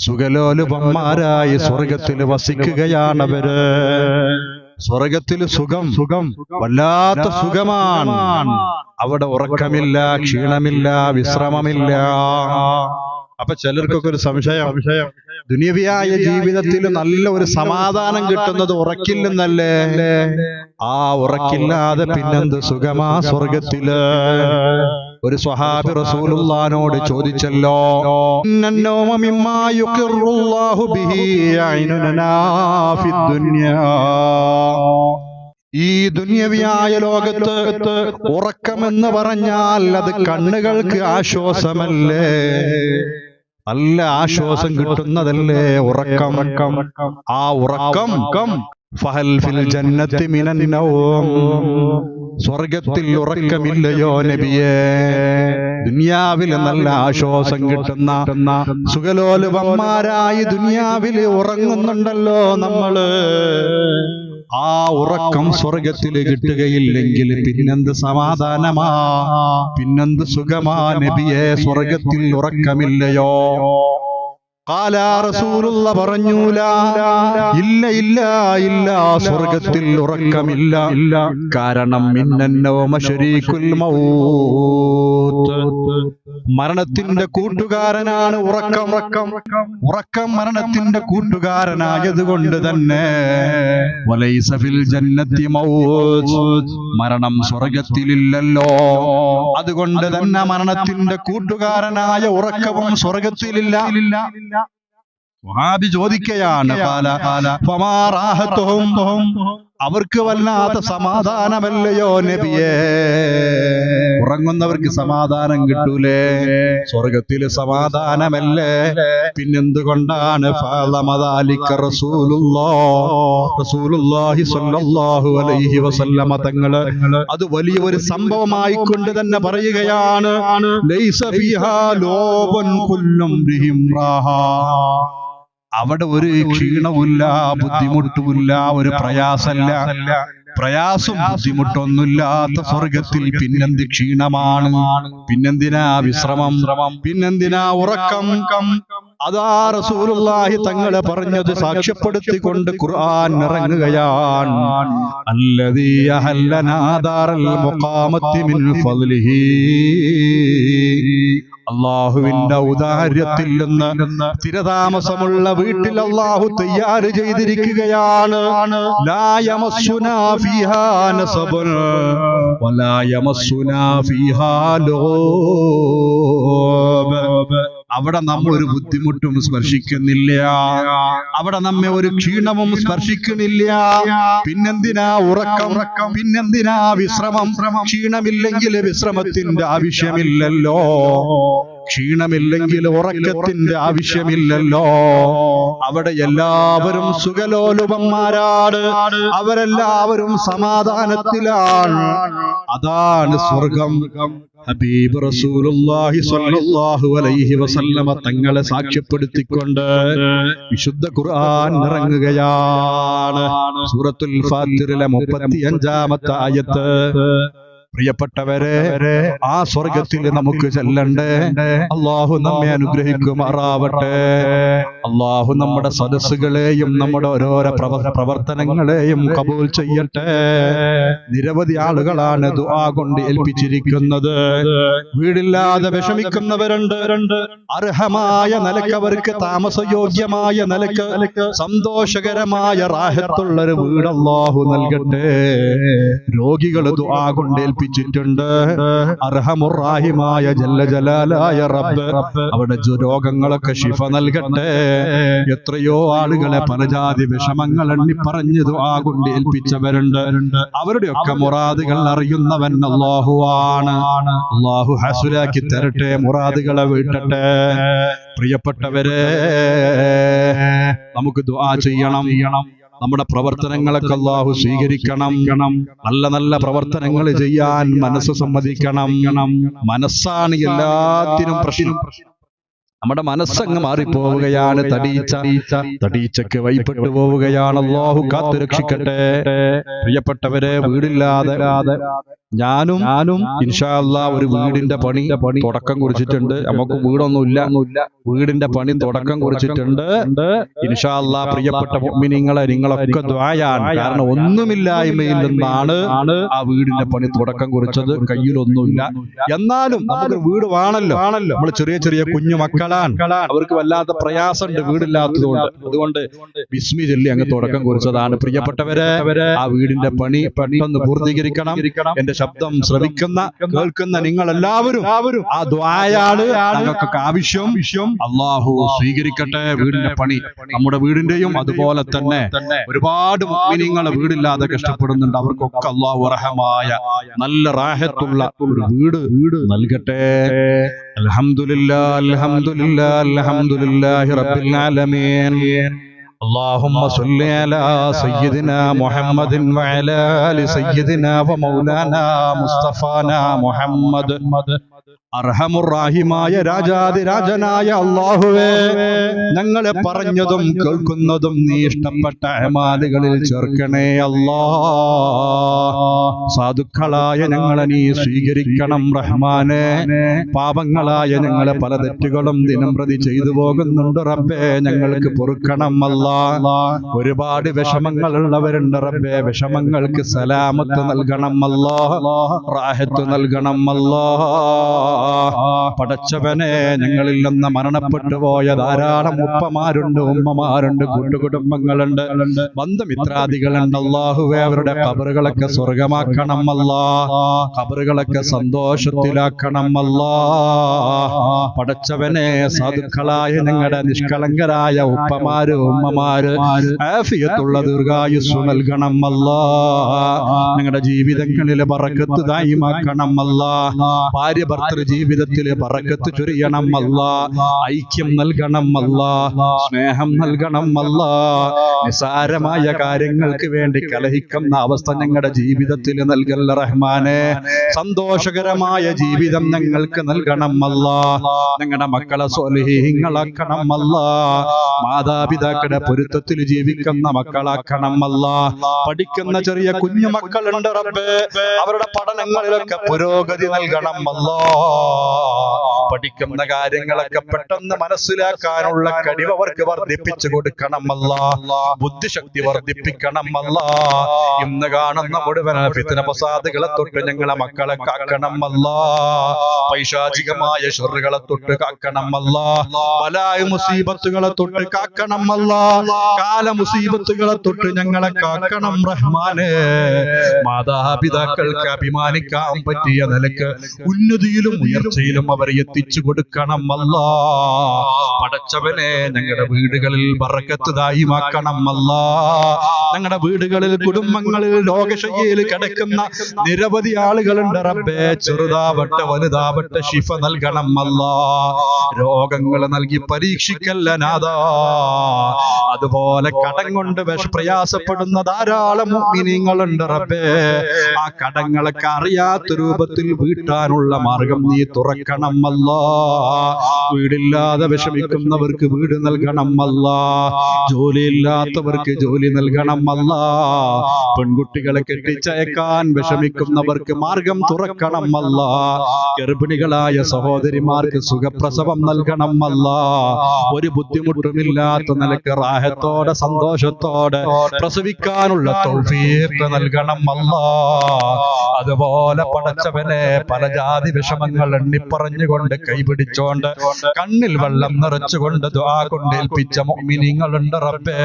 സുഖലോലുപന്മാരായി സ്വർഗത്തിൽ വസിക്കുകയാണവര്. സ്വർഗത്തിൽ സുഖം വല്ലാത്ത സുഖമാണ്. അവിടെ ഉറക്കമില്ല, ക്ഷീണമില്ല, വിശ്രമമില്ല. അപ്പൊ ചിലർക്കൊക്കെ ഒരു സംശയം, ദുനിയവിയായ ജീവിതത്തിൽ നല്ല ഒരു സമാധാനം കിട്ടുന്നത് ഉറക്കില്ലെന്നല്ലേ? ആ ഉറക്കില്ലാതെ പിന്നെന്ത് സുഖമാ സ്വർഗത്തില്? ഒരു സ്വഹാബി റസൂലുള്ളാഹിനോട് ചോദിച്ചല്ലോ, ഈ ദുനിയവിയായ ലോകത്ത് ഉറക്കമെന്ന് പറഞ്ഞാൽ അത് കണ്ണുകൾക്ക് ആശ്വാസമല്ലേ? നല്ല ആശ്വാസം കിട്ടുന്നതല്ലേ ഉറക്കം? ആ ഉറക്കം ഫഹൽ ഫിൽ ജന്നത്തി മിനൻ നൗം, സ്വർഗത്തിൽ ഉറക്കമില്ലയോ നബിയേ? ദുനിയാവിൽ നല്ല ആശ്വാസം കിട്ടുന്ന സുഖലോലുപന്മാരായി ദുനിയാവിൽ ഉറങ്ങുന്നുണ്ടല്ലോ നമ്മള്. ആ ഉറക്കം സ്വർഗത്തില് കിട്ടുകയില്ലെങ്കിൽ പിന്നെന്ത് സമാധാനമാ, പിന്നെന്ത് സുഖമാ നബിയെ? സ്വർഗത്തിൽ ഉറക്കമില്ലയോ? ഖാല റസൂലുള്ള പറഞ്ഞൂല, ഇല്ല സ്വർഗത്തിൽ ഉറക്കമില്ല. കാരണം മിന്നന്നൗമ ശരീകുൽ മൗത്ത്, മരണത്തിന്റെ കൂട്ടുകാരനാണ് ഉറക്കം മരണത്തിന്റെ കൂട്ടുകാരനായതുകൊണ്ട് തന്നെ വലൈസ ഫിൽ ജന്നത്തി മൗത്ത്, മരണം സ്വർഗത്തിലില്ലല്ലോ. അതുകൊണ്ട് തന്നെ മരണത്തിന്റെ കൂട്ടുകാരനായ ഉറക്കവും സ്വർഗത്തിലില്ല. സ്വഹാബി ചോദിക്കുകയാണ്, അവർക്ക് വല്ലാത്ത സമാധാനമല്ലയോ നബിയേ? ഉറങ്ങുന്നവർക്ക് സമാധാനം കിട്ടൂലേ? സ്വർഗത്തില് സമാധാനമല്ലേ? പിന്നെന്തുകൊണ്ടാണ് റസൂലുള്ളാഹി സ്വല്ലല്ലാഹു അലൈഹി വസല്ലമ തങ്ങള് അത് വലിയൊരു സംഭവമായിക്കൊണ്ട് തന്നെ പറയുകയാണ്, ലൈസ ഫീഹാ ലോബൻ കുല്ലും ബിഹിം റാഹാ, അവിടെ ഒരു ക്ഷീണവുമില്ല, ബുദ്ധിമുട്ടുമില്ല, ഒരു പ്രയാസം ബുദ്ധിമുട്ടൊന്നുമില്ലാത്ത സ്വർഗത്തിൽ പിന്നെന്ത് ക്ഷീണമാണ്? പിന്നെന്തിനാ വിശ്രമം? പിന്നെന്തിനാ ഉറക്കം? അതാ റസൂലുള്ളാഹി തങ്ങളെ പറഞ്ഞത് സാക്ഷ്യപ്പെടുത്തിക്കൊണ്ട് ഖുർആൻ ഇറങ്ങുകയാണ്. അല്ലദീ അഹല്ലനാ ദാറൽ മുഖാമത്തി മിൻ ഫളിഹി, അല്ലാഹുവിന്റെ ഔദാര്യത്തിൽ നിന്ന് സ്ഥിരതാമസമുള്ള വീട്ടിൽ അല്ലാഹു തയ്യാർ ചെയ്തിരിക്കുകയാണ്. ലാ യമസ്സുനാ ഫീഹാ നസബുൻ വലാ യമസ്സുനാ ഫീഹാ ലൂബ്, അവിടെ നമ്മ ഒരു ബുദ്ധിമുട്ടും സ്പർശിക്കുന്നില്ല, അവിടെ നമ്മെ ഒരു ക്ഷീണവും സ്പർശിക്കുന്നില്ല. പിന്നെന്തിനാ ഉറക്കം? പിന്നെന്തിനാ വിശ്രമം? ക്ഷീണമില്ലെങ്കിൽ വിശ്രമത്തിന്റെ ആവശ്യമില്ലല്ലോ, ക്ഷീണമില്ലെങ്കിൽ ഉറക്കത്തിന്റെ ആവശ്യമില്ലല്ലോ. അവിടെ എല്ലാവരും സുഖലോലുപന്മാരാണ്, അവരെല്ലാവരും സമാധാനത്തിലാണ്. അതാണ് സ്വർഗം. ഹബീബ് റസൂലുള്ളാഹി സ്വല്ലല്ലാഹു അലൈഹി വസല്ലമ തങ്ങളെ സാക്ഷ്യപ്പെടുത്തിക്കൊണ്ട് വിശുദ്ധ ഖുർആൻ ഇറങ്ങുകയാണ്. സൂറത്തുൽ ഫാത്തിറിലെ 35-ാമത്തെ ആയത്ത്. പ്രിയപ്പെട്ടവരെ, ആ സ്വർഗത്തിൽ നമുക്ക് ചെല്ലണ്ടേ? അല്ലാഹു നമ്മെ അനുഗ്രഹിക്കുമാറാവട്ടെ. അല്ലാഹു നമ്മുടെ സദസ്സുകളെയും നമ്മുടെ ഓരോരോ പ്രവർത്തനങ്ങളെയും കബൂൽ ചെയ്യട്ടെ. നിരവധി ആളുകളാണ് ദുആ കൊണ്ട് ഏൽപ്പിച്ചിരിക്കുന്നത്. വീടില്ലാതെ വിഷമിക്കുന്നവരുണ്ട്. അർഹമായ നിലക്ക്, അവർക്ക് താമസയോഗ്യമായ നിലക്ക് സന്തോഷകരമായ റാഹത്തുള്ളൊരു വീട് അല്ലാഹു നൽകട്ടെ. രോഗികൾ ദുആ കൊണ്ട് ിട്ടുണ്ട്. അർഹമുറാഹിമായ ജല്ല ജലാലായ റബ്ബ് അവിടെ രോഗങ്ങളൊക്കെ ശിഫ നൽകട്ടെ. എത്രയോ ആളുകളെ പലജാതി വിഷമങ്ങൾ എണ്ണി പറഞ്ഞു ദുആ കൊണ്ട് ഏൽപ്പിച്ചവരുണ്ട്. അവരുടെയൊക്കെ മുറാദുകൾ അറിയുന്നവൻ അല്ലാഹുവാണ്. അല്ലാഹു ഹസുലാക്കി തരട്ടെ, മുറാദുകളെ വീട്ടട്ടെ. പ്രിയപ്പെട്ടവരെ, നമുക്ക് ദുആ ചെയ്യണം. നമ്മുടെ പ്രവർത്തനങ്ങളൊക്കെ അല്ലാഹു സ്വീകരിക്കണം. നല്ല നല്ല പ്രവർത്തനങ്ങൾ ചെയ്യാൻ മനസ്സ് സമ്മതിക്കണം. മനസ്സാണ് എല്ലാത്തിനും പ്രശ്നം. നമ്മുടെ മനസ്സങ്ങ് മാറിപ്പോവുകയാണ്. തടീച്ചക്ക് വൈപ്പെട്ടു പോവുകയാണ്. അല്ലാഹു കാത്തുരക്ഷിക്കട്ടെ. പ്രിയപ്പെട്ടവരെ, വീടില്ലാതെ ഞാനും ഇൻഷാ അല്ലാഹ് ഒരു വീടിന്റെ പണി തുടക്കം കുറിച്ചിട്ടുണ്ട്. നമുക്ക് വീടൊന്നുമില്ല, വീടിന്റെ പണി തുടക്കം കുറിച്ചിട്ടുണ്ട്. ഇൻഷാ അല്ലാഹ് പ്രിയപ്പെട്ട മുഅ്മിനീങ്ങളെ, നിങ്ങളൊക്കെ ദുആയാണ്. കാരണം ഒന്നുമില്ലായ്മയിൽ നിന്നാണ് ആ വീടിന്റെ പണി തുടക്കം കുറിച്ചത്. കയ്യിലൊന്നുമില്ല, എന്നാലും നമുക്ക് വീട് വേണല്ലോ. നമ്മൾ ചെറിയ ചെറിയ കുഞ്ഞു മക്കളാണ്, അവർക്ക് വല്ലാത്ത പ്രയാസമുണ്ട് വീടില്ലാത്തതുകൊണ്ട്. അതുകൊണ്ട് ബിസ്മി ചൊല്ലി അങ്ങ് തുടക്കം കുറിച്ചതാണ്. പ്രിയപ്പെട്ടവരെ, ആ വീടിന്റെ പണി പെട്ടെന്ന് പൂർത്തീകരിക്കണം. എന്റെ ശബ്ദം ശ്രവിക്കുന്ന കേൾക്കുന്ന നിങ്ങൾ എല്ലാവരും ആ ദുആയാണ് ഞങ്ങൾക്കൊക്കെ ആവശ്യം. അല്ലാഹു സ്വീകരിക്കട്ടെ വീടിന്റെ പണി, നമ്മുടെ വീടിന്റെയും. അതുപോലെ തന്നെ ഒരുപാട് മുഅ്മിനീങ്ങളെ വീടില്ലാതെ കഷ്ടപ്പെടുന്നുണ്ട്. അവർക്കൊക്കെ അല്ലാഹു റഹമായ നല്ല റാഹത്തുള്ള ഒരു വീട് നൽകട്ടെ. അൽഹംദുലില്ലാഹ് അൽഹംദുലില്ലാഹ് അൽഹംദുലില്ലാഹി റബ്ബിൽ ആലമീൻ. اللهم صل على سيدنا محمد وعلى آل سيدنا ومولانا مصطفانا محمد. അർഹമുറാഹിമായ രാജാതിരാജനായ അല്ലാഹുവേ, ഞങ്ങളെ പറഞ്ഞതും കേൾക്കുന്നതും നീ ഇഷ്ടപ്പെട്ട അമാലുകളിൽ ചേർക്കണേ അല്ലാഹ്. സാധുക്കളായ ഞങ്ങളെ നീ സ്വീകരിക്കണം റഹ്മാനെ. പാപങ്ങളായ ഞങ്ങളെ പല തെറ്റുകളും ദിനം പ്രതി ചെയ്തു പോകുന്നുണ്ട് റബ്ബേ, ഞങ്ങൾക്ക് പൊറുക്കണം അല്ലാഹ്. ഒരുപാട് വിഷമങ്ങളുള്ളവരുണ്ട് റബ്ബേ, വിഷമങ്ങൾക്ക് സലാമത്ത് നൽകണം അല്ലാഹ്, റാഹത്ത് നൽകണം അല്ലാഹ്. പടച്ചവനെ, ഞങ്ങളിൽ നിന്ന് മരണപ്പെട്ടു പോയ ധാരാളം ഉപ്പമാരുണ്ട്, ഉമ്മമാരുണ്ട്, കൂട്ടുകുടുംബങ്ങളുണ്ട്, ബന്ധുമിത്രാദികളുണ്ട്. അല്ലാഹുവേ, അവരുടെ ഖബറുകളൊക്കെ സ്വർഗമാക്കണം അല്ലാഹ്, ഖബറുകളൊക്കെ സന്തോഷത്തിലാക്കണം അല്ലാഹ്. പടച്ചവനെ, സാധുക്കളായ ഞങ്ങളുടെ നിഷ്കളങ്കരായ ഉപ്പമാര് ഉമ്മമാര് ആഫിയത്തുള്ള ദീർഘായുസ്സു നൽകണം അല്ലാഹ്. ഞങ്ങളുടെ ജീവിതങ്ങളിൽ ബറക്കത്ത് ദായിമാക്കണം അല്ലാഹ്. ഭാര്യ ഭർത്തൃ ജീവിതത്തില് ബറക്കത്ത് ചൊരിയണം അല്ലാഹ്. ഐക്യം നൽകണം അല്ലാഹ്, സ്നേഹം നൽകണം അല്ലാഹ്. നിസാരമായ കാര്യങ്ങൾക്ക് വേണ്ടി കലഹിക്കുന്ന അവസ്ഥ ഞങ്ങളുടെ ജീവിതത്തിൽ നൽകല്ല റഹ്മാനെ. സന്തോഷകരമായ ജീവിതം ഞങ്ങൾക്ക് നൽകണം അല്ലാഹ്. ഞങ്ങളുടെ മക്കളെ സ്വാലിഹീങ്ങളാക്കണം അല്ലാഹ്. മാതാപിതാക്കളുടെ പൊരുത്തത്തിൽ ജീവിക്കുന്ന മക്കളാക്കണം അല്ലാഹ്. പഠിക്കുന്ന ചെറിയ കുഞ്ഞു മക്കളുണ്ട് റബ്ബേ, അവരുടെ പഠനങ്ങളിലൊക്കെ പുരോഗതി നൽകണം അല്ലാഹ്. പഠിക്കുന്ന കാര്യങ്ങളൊക്കെ പെട്ടെന്ന് മനസ്സിലാക്കാനുള്ള കഴിവ് അവർക്ക് വർദ്ധിപ്പിച്ചു കൊടുക്കണം അല്ലാഹ്. ബുദ്ധിശക്തി വർദ്ധിപ്പിക്കണം അല്ലാഹ്. ഇന്ന് കാണുന്ന മുഴുവൻ ഫിത്ന ഫസാദുകളെ തൊട്ട് ഞങ്ങളെ മക്കളെ കാക്കണം അല്ലാഹ്. പൈശാചികമായ ശർറുകളെ തൊട്ട് കാക്കണം അല്ലാഹ്. ബലായ മുസീബത്തുകളെ തൊട്ട് കാക്കണം അല്ലാഹ്. കാല മുസീബത്തുകളെ തൊട്ട് ഞങ്ങളെ കാക്കണം റഹ്മാനെ. മാതാപിതാക്കൾക്ക് അഭിമാനിക്കാൻ പറ്റിയ നിലക്ക് ഉന്നതിയിലും ഉയർച്ചയിലും അവരെ എത്തിച്ചു കൊടുക്കണം അല്ലാഹ്. പടച്ചവനെ, ഞങ്ങളുടെ വീടുകളിൽ ബറക്കത്ത് ദായിമാക്കണം അല്ലാഹ്. ഞങ്ങളുടെ വീടുകളിൽ കുടുംബങ്ങളിൽ രോഗശയ്യയിൽ കിടക്കുന്ന നിരവധി ആളുകളുണ്ട് റബ്ബേ. ചെറുതാവട്ടെ വലുതാവട്ടെ ശിഫ നൽകണം അല്ലാഹ്. രോഗങ്ങൾ നൽകി പരീക്ഷിക്കല്ല നാഥാ. അതുപോലെ കടം കൊണ്ട് പ്രയാസപ്പെടുന്ന ധാരാളം മുഅ്മിനീങ്ങളുണ്ട് റബ്ബേ. ആ കടങ്ങളൊക്കെ അറിയാത്ത രൂപത്തിൽ വീട്ടാനുള്ള മാർഗം നീ തുറക്കണം അല്ലാഹ്. വീടില്ലാതെ വിഷമിക്കുന്നവർക്ക് വീട് നൽകണം അല്ലാഹ്. ജോലിയില്ലാത്തവർക്ക് ജോലി നൽകണം അല്ലാഹ്. പെൺകുട്ടികളെ കെട്ടിച്ചയക്കാൻ വിഷമിക്കുന്നവർക്ക് മാർഗം തുറക്കണം അല്ലാഹ്. ഗർഭിണികളായ സഹോദരിമാർക്ക് സുഖപ്രസവം നൽകണം അല്ലാഹ്. ഒരു ബുദ്ധിമുട്ടുമില്ലാത്ത നിലക്ക് റാഹത്തോടെ സന്തോഷത്തോടെ പ്രസവിക്കാനുള്ള തൗഫീഖ് നൽകണം അല്ലാഹ്. അതുപോലെ പടച്ചവനെ, പല ജാതി വിഷമങ്ങൾ എണ്ണിപ്പറഞ്ഞുകൊണ്ട് കൈപിടിച്ചോണ്ട് കണ്ണിൽ വെള്ളം നിറച്ചുകൊണ്ട് ദുആ കൊണ്ട് ഏൽപ്പിച്ച മുഅ്മിനീങ്ങളുണ്ട് റബ്ബേ.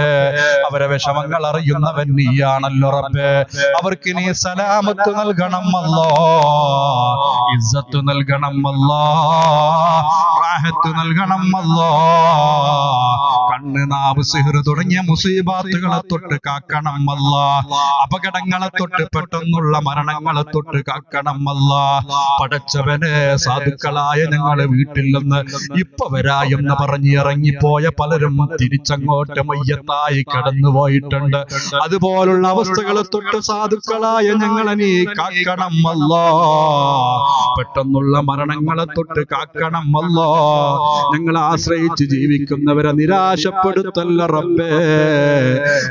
അവരെ വിഷമങ്ങൾ അറിയുന്നവൻ നീയാണല്ലോ റബ്ബേ. അവർക്ക് നീ സലാമത്ത് നൽകണം അല്ലാഹ്, ഇസ്സത്ത് നൽകണം അല്ലാഹ്, റാഹത്ത് നൽകണം അല്ലാഹ്. കണ്ണ്, നാവ്, സിഹ്ർ തുടങ്ങിയ മുസീബാത്തുകളെ തൊട്ട് കാക്കണം അല്ലാഹ്. അപകടങ്ങളെ തൊട്ട് പെട്ടെന്നുള്ള മരണങ്ങളെ തൊട്ട് കാക്കണം അല്ലാഹ്. പടച്ചവനെ, സാധുക്കളായ ഞങ്ങളെ വീട്ടിൽ നിന്ന് ഇപ്പൊ വരായെന്ന് പറഞ്ഞ് ഇറങ്ങിപ്പോയ പലരും തിരിച്ചങ്ങോട്ട് മയ്യത്തായി കടന്നുപോയിട്ടുണ്ട്. അതുപോലുള്ള അവസ്ഥകളെ തൊട്ട് സാധുക്കളായ ഞങ്ങളെ നീ കാക്കണം അല്ലാഹ്. പെട്ടെന്നുള്ള മരണങ്ങളെ തൊട്ട് കാക്കണം അല്ലാഹ്. ഞങ്ങളെ ആശ്രയിച്ച് ജീവിക്കുന്നവരെ നിരാശപ്പെടുത്തി നാശപ്പെടുത്തല്ല റബ്ബേ.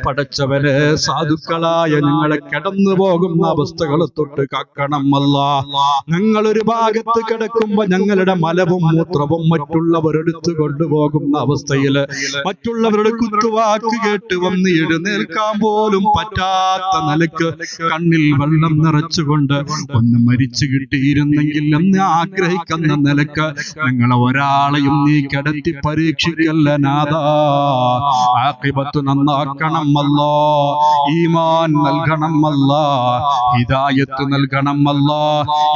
പടച്ചവനെ, സാധുക്കളായ ഞങ്ങളെ കിടന്നു പോകുന്ന അവസ്ഥകൾ തൊട്ട് കാക്കണം അല്ലാ. ഞങ്ങളൊരു ഭാഗത്ത് കിടക്കുമ്പോ ഞങ്ങളുടെ മലവും മൂത്രവും മറ്റുള്ളവരെടുത്തു കൊണ്ടുപോകുന്ന അവസ്ഥയില് മറ്റുള്ളവരുടെ കുത്തുവാക്ക് കേട്ട് വന്ന് എഴുന്നേൽക്കാൻ പോലും പറ്റാത്ത നിലക്ക് കണ്ണിൽ വെള്ളം നിറച്ചുകൊണ്ട് ഒന്ന് മരിച്ചു കിട്ടിയിരുന്നെങ്കിൽ എന്ന് ആഗ്രഹിക്കുന്ന നിലക്ക് ഞങ്ങളെ ഒരാളെയും നീ കിടത്തി പരീക്ഷിക്കല്ല നാഥാ. ആഖിബത്ത് നന്നാക്കണം അല്ലാ. ഈമാൻ നൽകണം അല്ലാ. ഹിദായത്ത് നൽകണം അല്ലാ.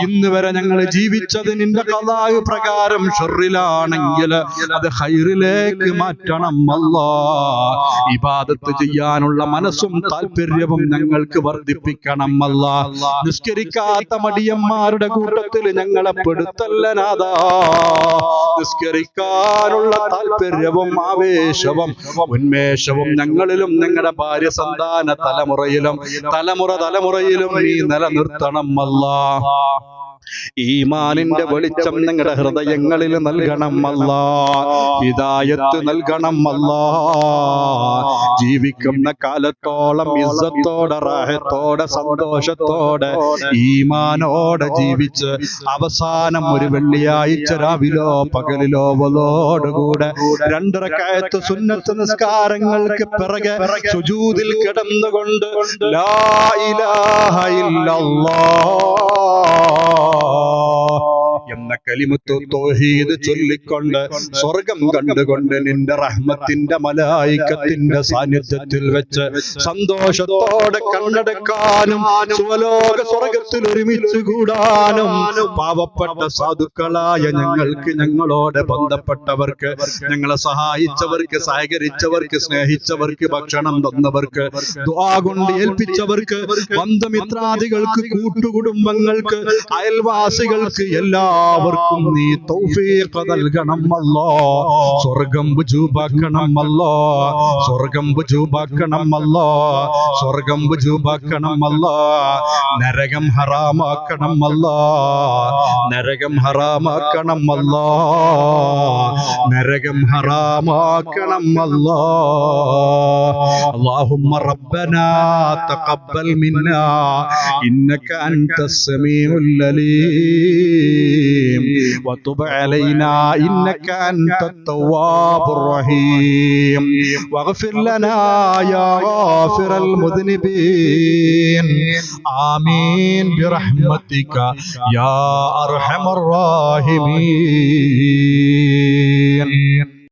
ഇന്ന് വരെ ഞങ്ങൾ ജീവിച്ചത് നിന്റെ ഖദാ പ്രകാരം ഷർറിലാണെങ്കിൽ അത് ഖൈറിലേക്ക് മാറ്റണം അല്ലാ. ഇബാദത്ത് ചെയ്യാനുള്ള മനസ്സും താല്പര്യവും ഞങ്ങൾക്ക് വർദ്ധിപ്പിക്കണം അല്ലാ. നിസ്കരിക്കാത്ത മടിയന്മാരുടെ കൂട്ടത്തിൽ ഞങ്ങളെ പെടുത്തല്ല നാഥാ. നിസ്കരിക്കാനുള്ള താല്പര്യവും ആവേശവും ഉന്മേഷവും ഞങ്ങളിലും ഞങ്ങളുടെ ഭാര്യ സന്താന തലമുറയിലും നീ നിലനിർത്തണം അല്ലാ. ഈമാനിന്റെ വെളിച്ചം നിങ്ങളുടെ ഹൃദയങ്ങളിൽ നൽകണം അല്ലാ. ഹിദായത്ത് നൽകണം അല്ലാ. ജീവിക്കുന്ന കാലത്തോളം ഇസ്സത്തോടെ റാഹത്തോടെ സന്തോഷത്തോടെ ഈമാനോടെ ജീവിച്ച് അവസാനം ഒരു വെള്ളിയാഴ്ച രാവിലോ പകലിലോ വലോടുകൂടെ 2 റക്അത്ത് സുന്നത്ത് നിസ്കാരങ്ങൾക്ക് പിറകെ സുജൂദിൽ കിടന്നുകൊണ്ട് ലാ ഇലാഹ ഇല്ലല്ലാഹ് എന്ന കലിമത്ത് തൗഹീദ് ചൊല്ലിക്കൊണ്ട് സ്വർഗം കണ്ടുകൊണ്ട് നിന്റെ റഹ്മത്തിന്റെ മലായികത്തിന്റെ സാന്നിധ്യത്തിൽ വെച്ച് സന്തോഷത്തോടെ കണ്ണടക്കാനും സുവലോക സ്വർഗത്തിൽ ഒരുമിച്ച് കൂടാനും പാവപ്പെട്ട സാധുക്കളായ ഞങ്ങൾക്ക്, ഞങ്ങളോട് ബന്ധപ്പെട്ടവർക്ക്, ഞങ്ങളെ സഹായിച്ചവർക്ക്, സഹകരിച്ചവർക്ക്, സ്നേഹിച്ചവർക്ക്, ഭക്ഷണം തന്നവർക്ക്, ദുആ കൊണ്ട് ഏൽപ്പിച്ചവർക്ക്, ബന്ധുമിത്രാദികൾക്ക്, കൂട്ടുകുടുംബങ്ങൾക്ക്, അയൽവാസികൾക്ക് എല്ലാവർക്കും നീ തൗഫീഖ് നൽകണം അല്ലാ. സ്വർഗം വുജൂബാക്കണം അല്ലാ. സ്വർഗം വുജൂബാക്കണം അല്ലാ. സ്വർഗം വുജൂബാക്കണം അല്ലാ. നരകം ഹറാമാക്കണം അല്ലാ. നരകം ഹറാമാക്കണം അല്ലാ. നരകം ഹറാമാക്കണം അല്ലാ. اللهم ربنا تقبل منا إنك أنت السميع العليم وتب علينا إنك أنت التواب الرحيم واغفر لنا يا غافر المذنبين آمين برحمتك يا أرحم الراحمين.